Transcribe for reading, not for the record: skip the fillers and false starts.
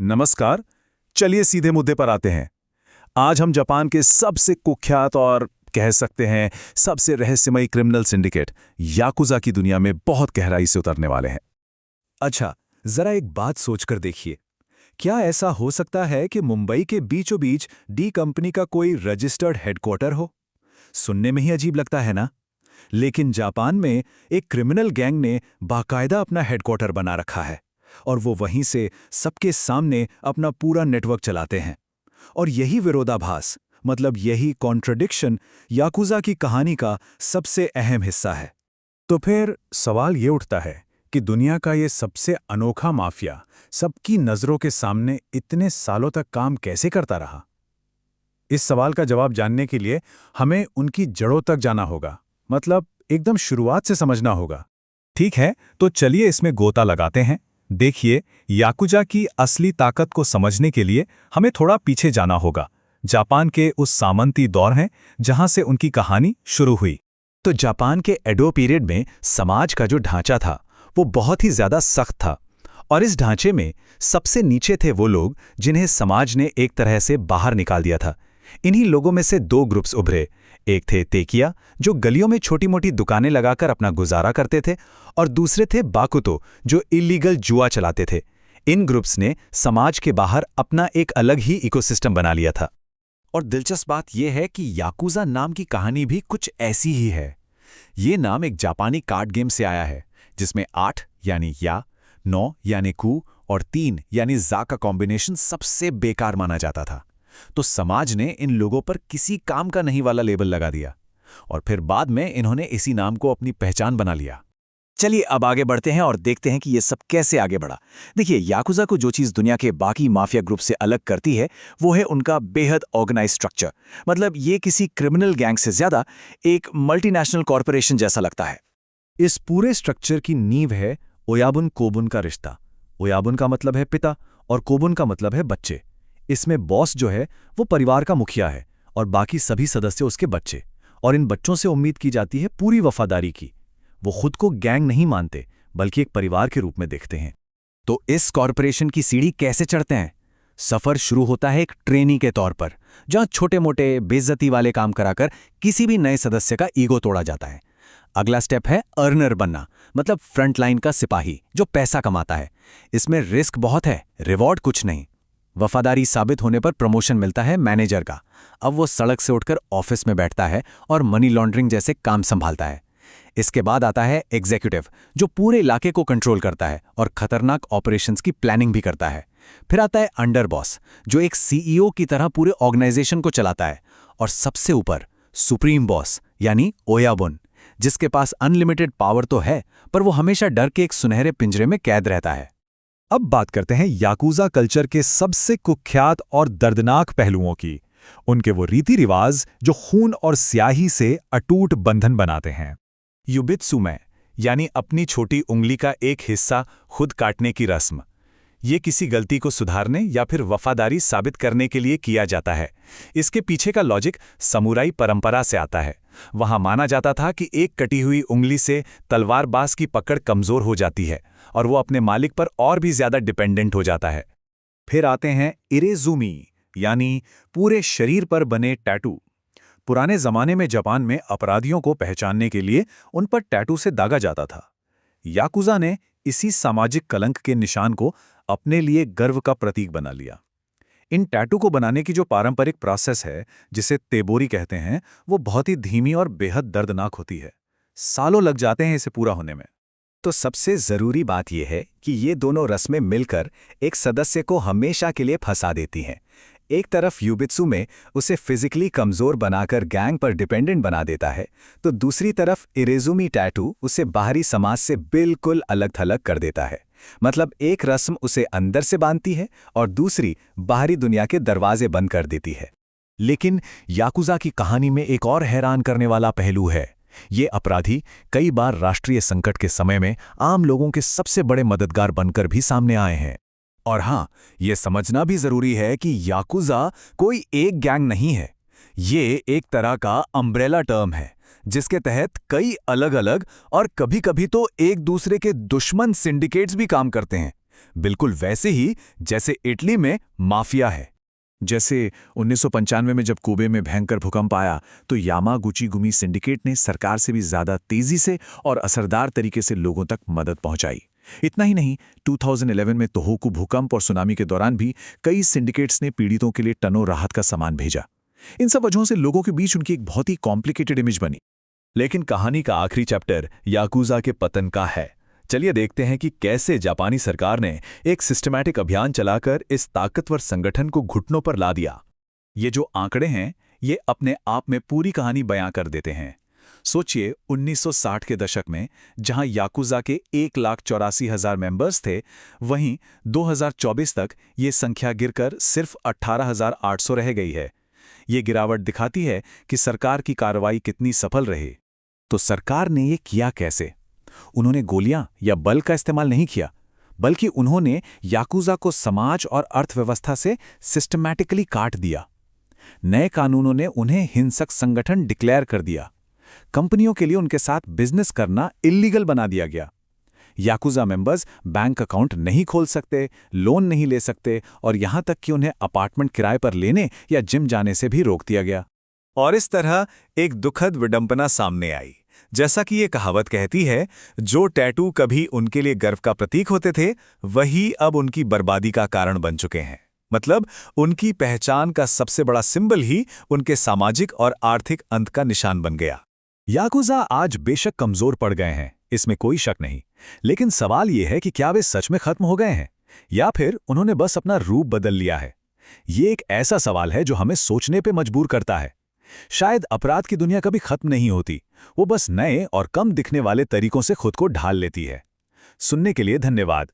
नमस्कार। चलिए सीधे मुद्दे पर आते हैं। आज हम जापान के सबसे कुख्यात और कह सकते हैं सबसे रहस्यमयी क्रिमिनल सिंडिकेट याकुजा की दुनिया में बहुत गहराई से उतरने वाले हैं। अच्छा, जरा एक बात सोचकर देखिए। क्या ऐसा हो सकता है कि मुंबई के बीचों बीच डी कंपनी का कोई रजिस्टर्ड हेडक्वार्टर हो? सुनने में ही अजीब लगता है ना? लेकिन जापान में एक क्रिमिनल गैंग ने बाकायदा अपना हेडक्वार्टर बना रखा है और वो वहीं से सबके सामने अपना पूरा नेटवर्क चलाते हैं। और यही विरोधाभास, मतलब यही कॉन्ट्रडिक्शन, याकुजा की कहानी का सबसे अहम हिस्सा है। तो फिर सवाल ये उठता है कि दुनिया का ये सबसे अनोखा माफिया सबकी नज़रों के सामने इतने सालों तक काम कैसे करता रहा? इस सवाल का जवाब जानने के लिए हमें उनकी जड़ों तक जाना होगा, मतलब एकदम शुरुआत से समझना होगा। ठीक है, तो चलिए इसमें गोता लगाते हैं। देखिए, याकुजा की असली ताकत को समझने के लिए हमें थोड़ा पीछे जाना होगा। जापान के उस सामंती दौर हैं जहां से उनकी कहानी शुरू हुई। तो जापान के एडो पीरियड में समाज का जो ढांचा था वो बहुत ही ज्यादा सख्त था, और इस ढांचे में सबसे नीचे थे वो लोग जिन्हें समाज ने एक तरह से बाहर निकाल दिया था। इन्हीं लोगों में से दो ग्रुप्स उभरे। एक थे तेकिया, जो गलियों में छोटी मोटी दुकानें लगाकर अपना गुजारा करते थे, और दूसरे थे बाकुतो, जो इलीगल जुआ चलाते थे। इन ग्रुप्स ने समाज के बाहर अपना एक अलग ही इकोसिस्टम बना लिया था। और दिलचस्प बात यह है कि याकुजा नाम की कहानी भी कुछ ऐसी ही है। ये नाम एक जापानी कार्ड गेम से आया है, जिसमें 8 यानी या, 9 यानी कू और 3 यानी जा का कॉम्बिनेशन सबसे बेकार माना जाता था। तो समाज ने इन लोगों पर किसी काम का नहीं वाला लेबल लगा दिया, और फिर बाद में इन्होंने इसी नाम को अपनी पहचान बना लिया। चलिए अब आगे बढ़ते हैं और देखते हैं कि ये सब कैसे आगे बढ़ा। देखिए, याकुजा को जो चीज़ दुनिया के बाकी माफिया ग्रुप से अलग करती है वो है उनका बेहद ऑर्गेनाइज स्ट्रक्चर। मतलब ये किसी क्रिमिनल गैंग से ज्यादा एक मल्टीनेशनल कॉरपोरेशन जैसा लगता है। इस पूरे स्ट्रक्चर की नींव है ओयाबुन कोबुन का रिश्ता। ओयाबुन का मतलब है पिता और कोबुन का मतलब है बच्चे। इसमें बॉस जो है वो परिवार का मुखिया है और बाकी सभी सदस्य उसके बच्चे, और इन बच्चों से उम्मीद की जाती है पूरी वफादारी की। वो खुद को गैंग नहीं मानते, बल्कि एक परिवार के रूप में देखते हैं। तो इस कॉरपोरेशन की सीढ़ी कैसे चढ़ते हैं? सफर शुरू होता है एक ट्रेनी के तौर पर, जहां छोटे मोटे बेइज्जती वाले काम कराकर किसी भी नए सदस्य का ईगो तोड़ा जाता है। अगला स्टेप है अर्नर बनना, मतलब फ्रंट लाइन का सिपाही जो पैसा कमाता है। इसमें रिस्क बहुत है, रिवॉर्ड कुछ नहीं। वफादारी साबित होने पर प्रमोशन मिलता है मैनेजर का। अब वो सड़क से उठकर ऑफिस में बैठता है और मनी लॉन्ड्रिंग जैसे काम संभालता है। इसके बाद आता है एग्जीक्यूटिव, जो पूरे इलाके को कंट्रोल करता है और खतरनाक ऑपरेशंस की प्लानिंग भी करता है। फिर आता है अंडर बॉस, जो एक सीईओ की तरह पूरे ऑर्गेनाइजेशन को चलाता है। और सबसे ऊपर सुप्रीम बॉस यानी ओयाबुन, जिसके पास अनलिमिटेड पावर तो है, पर वो हमेशा डर के एक सुनहरे पिंजरे में कैद रहता है। अब बात करते हैं याकुजा कल्चर के सबसे कुख्यात और दर्दनाक पहलुओं की। उनके वो रीति रिवाज जो खून और स्याही से अटूट बंधन बनाते हैं। युबित्सुमे यानी अपनी छोटी उंगली का एक हिस्सा खुद काटने की रस्म। ये किसी गलती को सुधारने या फिर वफादारी साबित करने के लिए किया जाता है। इसके पीछे का लॉजिक समुराई परंपरा से आता है। वहां माना जाता था कि एक कटी हुई उंगली से तलवारबाज की पकड़ कमजोर हो जाती है और वो अपने मालिक पर और भी ज्यादा डिपेंडेंट हो जाता है। फिर आते हैं इरेजुमी, यानी पूरे शरीर पर बने टैटू। पुराने जमाने में जापान में अपराधियों को पहचानने के लिए उन पर टैटू से दागा जाता था। याकुजा ने इसी सामाजिक कलंक के निशान को अपने लिए गर्व का प्रतीक बना लिया। इन टैटू को बनाने की जो पारंपरिक प्रोसेस है, जिसे तेबोरी कहते हैं, वो बहुत ही धीमी और बेहद दर्दनाक होती है। सालों लग जाते हैं इसे पूरा होने में। तो सबसे जरूरी बात यह है कि ये दोनों रस्में मिलकर एक सदस्य को हमेशा के लिए फंसा देती हैं। एक तरफ युबित्सु में उसे फिजिकली कमजोर बनाकर गैंग पर डिपेंडेंट बना देता है, तो दूसरी तरफ इरेजुमी टैटू उसे बाहरी समाज से बिल्कुल अलग थलग कर देता है। मतलब एक रस्म उसे अंदर से बांधती है और दूसरी बाहरी दुनिया के दरवाजे बंद कर देती है। लेकिन याकुजा की कहानी में एक और हैरान करने वाला पहलू है। ये अपराधी कई बार राष्ट्रीय संकट के समय में आम लोगों के सबसे बड़े मददगार बनकर भी सामने आए हैं। और हां, यह समझना भी जरूरी है कि याकुजा कोई एक गैंग नहीं है। ये एक तरह का अम्ब्रेला टर्म है, जिसके तहत कई अलग अलग और कभी कभी तो एक दूसरे के दुश्मन सिंडिकेट्स भी काम करते हैं। बिल्कुल वैसे ही जैसे इटली में माफिया है। जैसे 1995 में जब कुबे में भयंकर भूकंप आया तो यामागुची गुमी सिंडिकेट ने सरकार से भी ज्यादा तेजी से और असरदार तरीके से लोगों तक मदद पहुंचाई। इतना ही नहीं, 2011 में तोहोकू भूकंप और सुनामी के दौरान भी कई सिंडिकेट्स ने पीड़ितों के लिए टनों राहत का सामान भेजा। इन सब वजहों से लोगों के बीच उनकी एक बहुत ही कॉम्प्लिकेटेड इमेज बनी। लेकिन कहानी का आखिरी चैप्टर याकुजा के पतन का है। चलिए देखते हैं कि कैसे जापानी सरकार ने एक सिस्टमैटिक अभियान चलाकर इस ताकतवर संगठन को घुटनों पर ला दिया। ये जो आंकड़े हैं, ये अपने आप में पूरी कहानी बयां कर देते हैं। सोचिए, 1960 के दशक में जहां याकुजा के 1,84,000 मेंबर्स थे, वहीं 2024 तक ये संख्या गिरकर सिर्फ 18,800 रह गई है। ये गिरावट दिखाती है कि सरकार की कार्रवाई कितनी सफल रही। तो सरकार ने ये किया कैसे? उन्होंने गोलियां या बल का इस्तेमाल नहीं किया, बल्कि उन्होंने याकुजा को समाज और अर्थव्यवस्था से सिस्टमैटिकली काट दिया। नए कानूनों ने उन्हें हिंसक संगठन डिक्लेयर कर दिया। कंपनियों के लिए उनके साथ बिजनेस करना इल्लीगल बना दिया गया। याकुजा मेंबर्स बैंक अकाउंट नहीं खोल सकते, लोन नहीं ले सकते और यहां तक कि उन्हें अपार्टमेंट किराए पर लेने या जिम जाने से भी रोक दिया गया। और इस तरह एक दुखद विडंबना सामने आई। जैसा कि ये कहावत कहती है, जो टैटू कभी उनके लिए गर्व का प्रतीक होते थे, वही अब उनकी बर्बादी का कारण बन चुके हैं। मतलब उनकी पहचान का सबसे बड़ा सिंबल ही उनके सामाजिक और आर्थिक अंत का निशान बन गया। याकुजा आज बेशक कमजोर पड़ गए हैं, इसमें कोई शक नहीं। लेकिन सवाल यह है कि क्या वे सच में खत्म हो गए हैं या फिर उन्होंने बस अपना रूप बदल लिया है? ये एक ऐसा सवाल है जो हमें सोचने पे मजबूर करता है। शायद अपराध की दुनिया कभी खत्म नहीं होती, वो बस नए और कम दिखने वाले तरीकों से खुद को ढाल लेती है। सुनने के लिए धन्यवाद।